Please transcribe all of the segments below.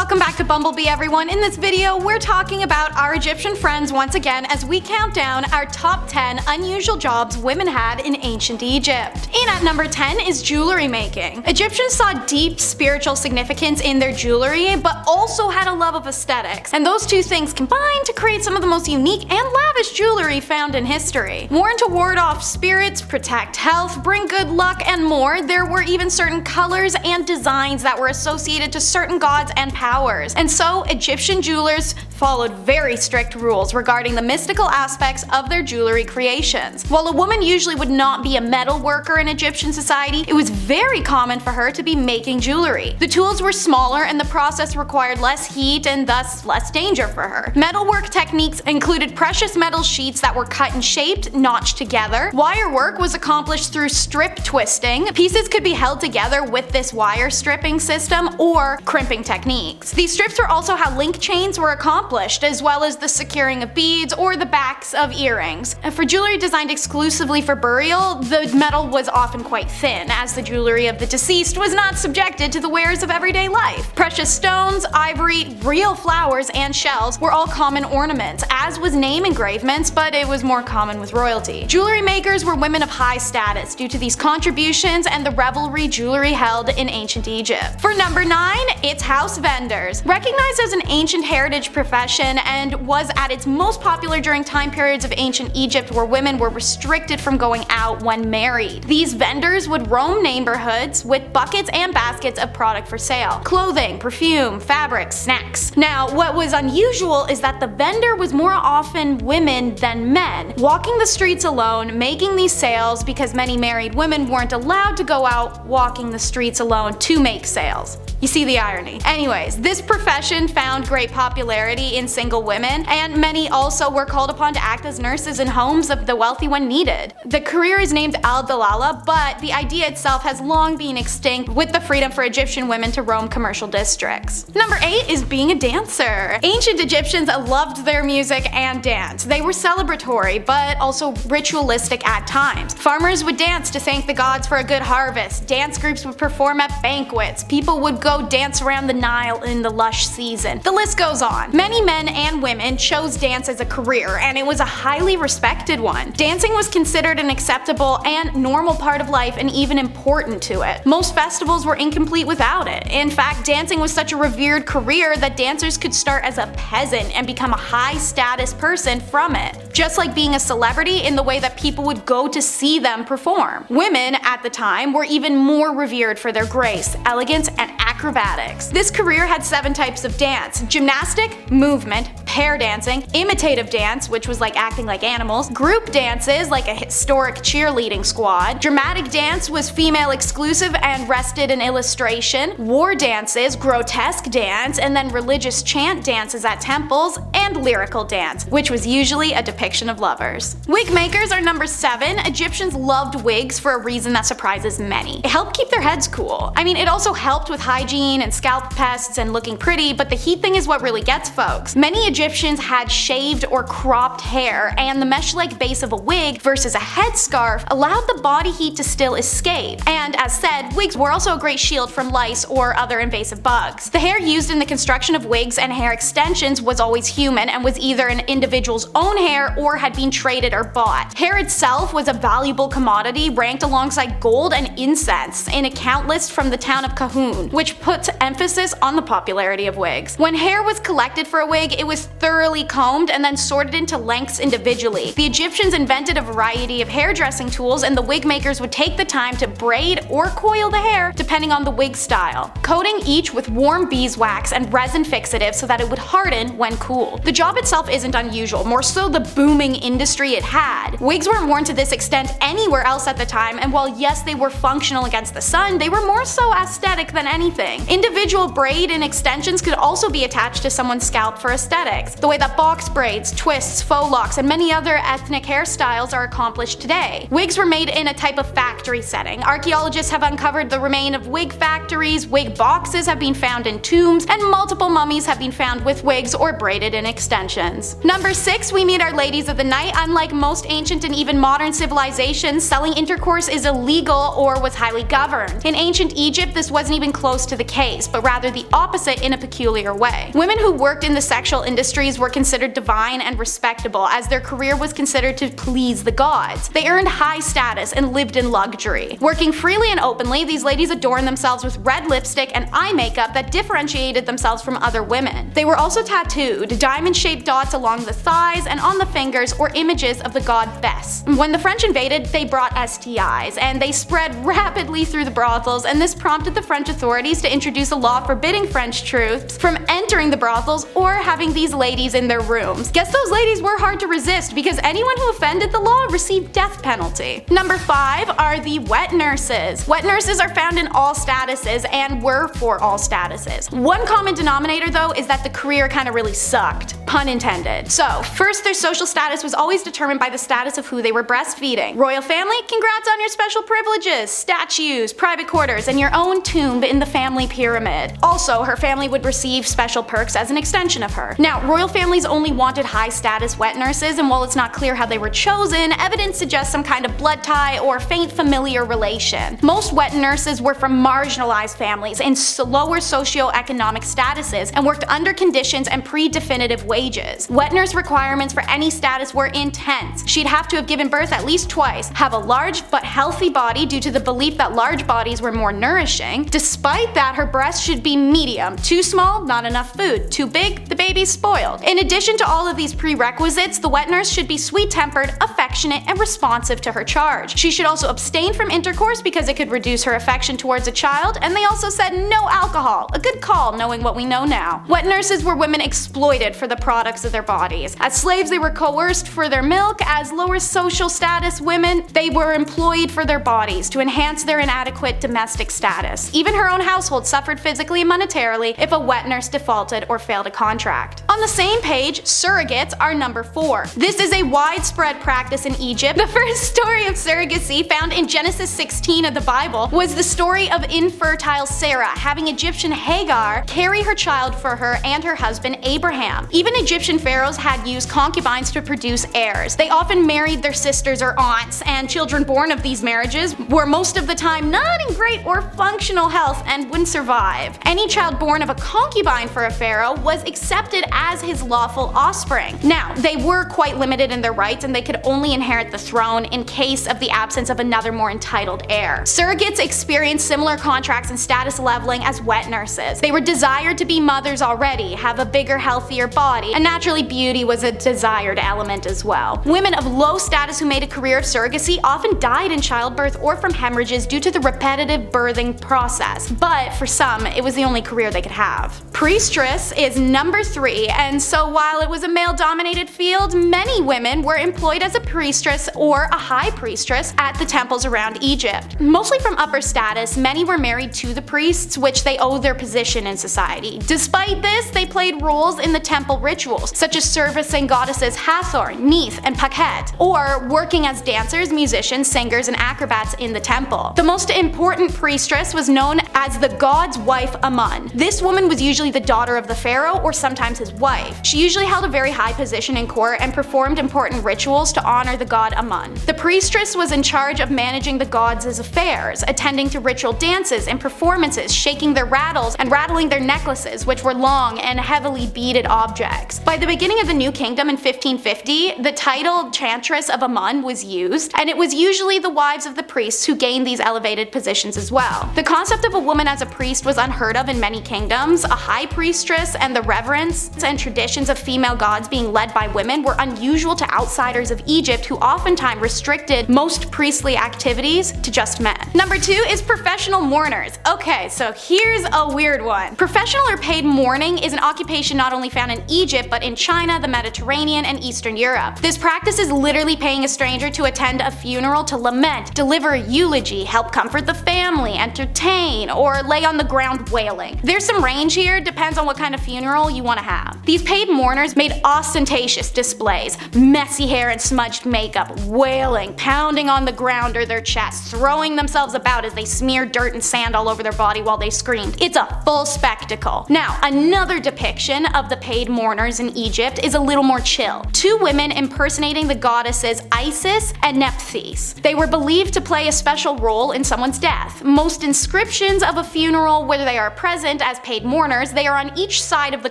Welcome back to Bumblebee, everyone. In this video, we're talking about our Egyptian friends once again as we count down our top 10 unusual jobs women had in ancient Egypt. And at number 10 is jewelry making. Egyptians saw deep spiritual significance in their jewelry, but also had a love of aesthetics, and those two things combined to create some of the most unique and lavish jewelry found in history. Worn to ward off spirits, protect health, bring good luck, and more, there were even certain colors and designs that were associated to certain gods and powers. And so, Egyptian jewelers followed very strict rules regarding the mystical aspects of their jewelry creations. While a woman usually would not be a metal worker in Egyptian society, it was very common for her to be making jewelry. The tools were smaller and the process required less heat and thus less danger for her. Metalwork techniques included precious metal sheets that were cut and shaped, notched together. Wire work was accomplished through strip twisting. Pieces could be held together with this wire stripping system or crimping techniques. These strips were also how link chains were accomplished, as well as the securing of beads or the backs of earrings. For jewelry designed exclusively for burial, the metal was often quite thin, as the jewelry of the deceased was not subjected to the wares of everyday life. Precious stones, ivory, real flowers, and shells were all common ornaments, as was name engravements, but it was more common with royalty. Jewelry makers were women of high status due to these contributions and the revelry jewelry held in ancient Egypt. For number 9, it's house vendors. Recognized as an ancient heritage profession and was at its most popular during time periods of ancient Egypt where women were restricted from going out when married. These vendors would roam neighborhoods with buckets and baskets of product for sale: clothing, perfume, fabrics, snacks. Now, what was unusual is that the vendor was more often women than men, walking the streets alone, making these sales because many married women weren't allowed to go out walking the streets alone to make sales. You see the irony. Anyways, this profession found great popularity in single women, and many also were called upon to act as nurses in homes of the wealthy when needed. The career is named al-Dalala, but the idea itself has long been extinct with the freedom for Egyptian women to roam commercial districts. Number 8 is being a dancer. Ancient Egyptians loved their music and dance. They were celebratory, but also ritualistic at times. Farmers would dance to thank the gods for a good harvest. Dance groups would perform at banquets. People would go dance around the Nile in the lush season. The list goes on. Many men and women chose dance as a career, and it was a highly respected one. Dancing was considered an acceptable and normal part of life and even important to it. Most festivals were incomplete without it. In fact, dancing was such a revered career that dancers could start as a peasant and become a high status person from it, just like being a celebrity in the way that people would go to see them perform. Women at the time were even more revered for their grace, elegance, and acrobatics. This career had 7 types of dance: gymnastic, movement, pair dancing, imitative dance, which was like acting like animals, group dances like a historic cheerleading squad, dramatic dance was female exclusive and rested in illustration, war dances, grotesque dance, and then religious chant dances at temples, and lyrical dance, which was usually a depiction of lovers. Wig makers are number 7. Egyptians loved wigs for a reason that surprises many. It helped keep their heads cool. I mean, it also helped with hygiene and scalp pests and looking pretty, but the heat thing is what really gets folks. Many Egyptians had shaved or cropped hair, and the mesh-like base of a wig versus a headscarf allowed the body heat to still escape. And as said, wigs were also a great shield from lice or other invasive bugs. The hair used in the construction of wigs and hair extensions was always human and was either an individual's own hair or had been traded or bought. Hair itself was a valuable commodity ranked alongside gold and incense in a count list from the town of Kahun, which puts emphasis on the popularity of wigs. When hair was collected for a wig, it was thoroughly combed and then sorted into lengths individually. The Egyptians invented a variety of hairdressing tools, and the wig makers would take the time to braid or coil the hair depending on the wig style, coating each with warm beeswax and resin fixative so that it would harden when cooled. The job itself isn't unusual, more so the booming industry it had. Wigs weren't worn to this extent anywhere else at the time, and while yes, they were functional against the sun, they were more so aesthetic than anything. Individual braid and extensions could also be attached to someone's scalp for aesthetics. wigs, the way that box braids, twists, faux locks, and many other ethnic hairstyles are accomplished today. Wigs were made in a type of factory setting. Archaeologists have uncovered the remains of wig factories, wig boxes have been found in tombs, and multiple mummies have been found with wigs or braided in extensions. Number 6, we meet our ladies of the night. Unlike most ancient and even modern civilizations, selling intercourse is illegal or was highly governed. In ancient Egypt, this wasn't even close to the case, but rather the opposite in a peculiar way. Women who worked in the sexual industries were considered divine and respectable, as their career was considered to please the gods. They earned high status and lived in luxury. Working freely and openly, these ladies adorned themselves with red lipstick and eye makeup that differentiated themselves from other women. They were also tattooed, diamond-shaped dots along the thighs and on the fingers, or images of the god Bes. When the French invaded, they brought STIs, and they spread rapidly through the brothels, and this prompted the French authorities to introduce a law forbidding French troops from entering the brothels or having these ladies in their rooms. Guess those ladies were hard to resist, because anyone who offended the law received death penalty. Number 5 are the wet nurses. Wet nurses are found in all statuses and were for all statuses. One common denominator though is that the career kind of really sucked. Pun intended. So, first, their social status was always determined by the status of who they were breastfeeding. Royal family? Congrats on your special privileges, statues, private quarters, and your own tomb in the family pyramid. Also, her family would receive special perks as an extension of her. Now, royal families only wanted high status wet nurses, and while it's not clear how they were chosen, evidence suggests some kind of blood tie or faint familiar relation. Most wet nurses were from marginalized families in lower socioeconomic statuses and worked under conditions and pre-definitive wages. Wet nurse requirements for any status were intense. She'd have to have given birth at least twice, have a large but healthy body due to the belief that large bodies were more nourishing. Despite that, her breasts should be medium. Too small, not enough food. Too big, the baby's spoiled. In addition to all of these prerequisites, the wet nurse should be sweet-tempered, affectionate, and responsive to her charge. She should also abstain from intercourse because it could reduce her affection towards a child, and they also said no alcohol. A good call, knowing what we know now. Wet nurses were women exploited for the products of their bodies. As slaves, they were coerced for their milk. As lower social status women, they were employed for their bodies to enhance their inadequate domestic status. Even her own household suffered physically and monetarily if a wet nurse defaulted or failed a contract. On the same page, surrogates are number 4. This is a widespread practice in Egypt. The first story of surrogacy, found in Genesis 16 of the Bible, was the story of infertile Sarah having Egyptian Hagar carry her child for her and her husband Abraham. Even Egyptian pharaohs had used concubines to produce heirs. They often married their sisters or aunts, and children born of these marriages were most of the time not in great or functional health and wouldn't survive. Any child born of a concubine for a pharaoh was accepted as his lawful offspring. Now, they were quite limited in their rights, and they could only inherit the throne in case of the absence of another more entitled heir. Surrogates experienced similar contracts and status leveling as wet nurses. They were desired to be mothers already, have a bigger, healthier body, and naturally beauty was a desired element as well. Women of low status who made a career of surrogacy often died in childbirth or from hemorrhages due to the repetitive birthing process, but for some, it was the only career they could have. Priestess is number 3, and so while it was a male-dominated field, many women were employed as a priestess or a high priestess at the temples around Egypt. Mostly from upper status, many were married to the priests, which they owed their position in society. Despite this, they played roles in the temple rituals, such as servicing goddesses Hathor, Neith, and Pakhet, or working as dancers, musicians, singers, and acrobats in the temple. The most important priestess was known as the god's wife Amun. This woman was usually the daughter of the pharaoh or sometimes his wife. She usually held a very high position in court and performed important rituals to honor the god Amun. The priestess was in charge of managing the gods' affairs, attending to ritual dances and performances, shaking their rattles and rattling their necklaces, which were long and heavily beaded objects. By the beginning of the New Kingdom in 1550, the title Chantress of Amun was used, and it was usually the wives of the priests who gained these elevated positions as well. The concept of a woman as a priest was unheard of in many kingdoms. A high priestess and the reverence and traditions of female gods being led by women were unusual to outsiders of Egypt, who oftentimes restricted most priestly activities to just men. Number 2 is professional mourners. Okay, so here's a weird one. Professional or paid mourning is an occupation not only found in Egypt, Egypt, but in China, the Mediterranean, and Eastern Europe. This practice is literally paying a stranger to attend a funeral to lament, deliver a eulogy, help comfort the family, entertain, or lay on the ground wailing. There's some range here, depends on what kind of funeral you want to have. These paid mourners made ostentatious displays, messy hair and smudged makeup, wailing, pounding on the ground or their chests, throwing themselves about as they smeared dirt and sand all over their body while they screamed. It's a full spectacle. Now, another depiction of the paid mourners in Egypt is a little more chill. Two women impersonating the goddesses Isis and Nephthys. They were believed to play a special role in someone's death. Most inscriptions of a funeral where they are present as paid mourners, they are on each side of the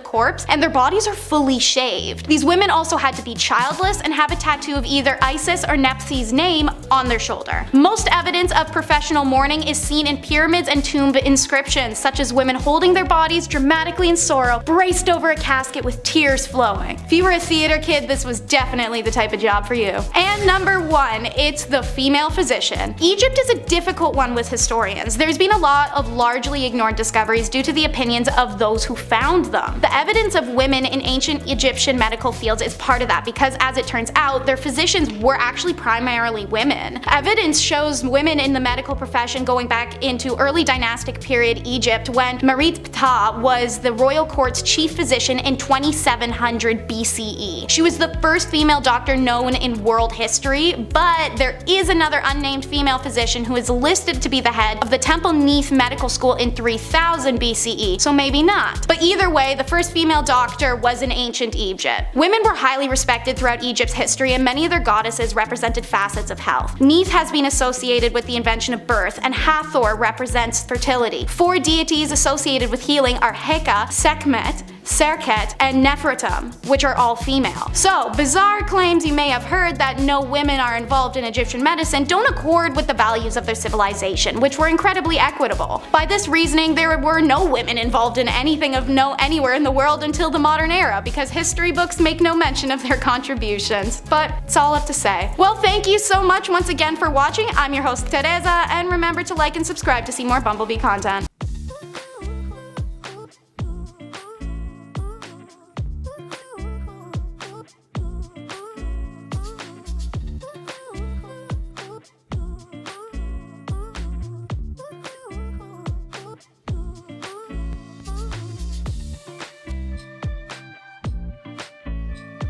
corpse and their bodies are fully shaved. These women also had to be childless and have a tattoo of either Isis or Nephthys' name on their shoulder. Most evidence of professional mourning is seen in pyramids and tomb inscriptions, such as women holding their bodies dramatically in sorrow, braced over a casket with tears flowing. If you were a theater kid, this was definitely the type of job for you. And number 1, it's the female physician. Egypt is a difficult one with historians. There's been a lot of largely ignored discoveries due to the opinions of those who found them. The evidence of women in ancient Egyptian medical fields is part of that because, as it turns out, their physicians were actually primarily women. Evidence shows women in the medical profession going back into early dynastic period Egypt when Merit Ptah was the royal court's chief physician in 2700 BCE. She was the first female doctor known in world history, but there is another unnamed female physician who is listed to be the head of the Temple Neith Medical School in 3000 BCE, so maybe not. But either way, the first female doctor was in ancient Egypt. Women were highly respected throughout Egypt's history, and many of their goddesses represented facets of health. Neith has been associated with the invention of birth, and Hathor represents fertility. 4 deities associated with healing are Heka, Sekhmet, Serket, and Nefertum, which are all female. So, bizarre claims you may have heard that no women are involved in Egyptian medicine don't accord with the values of their civilization, which were incredibly equitable. By this reasoning, there were no women involved in anything of note anywhere in the world until the modern era, because history books make no mention of their contributions. But it's all up to say. Well, thank you so much once again for watching. I'm your host, Teresa, and remember to like and subscribe to see more Bumblebee content.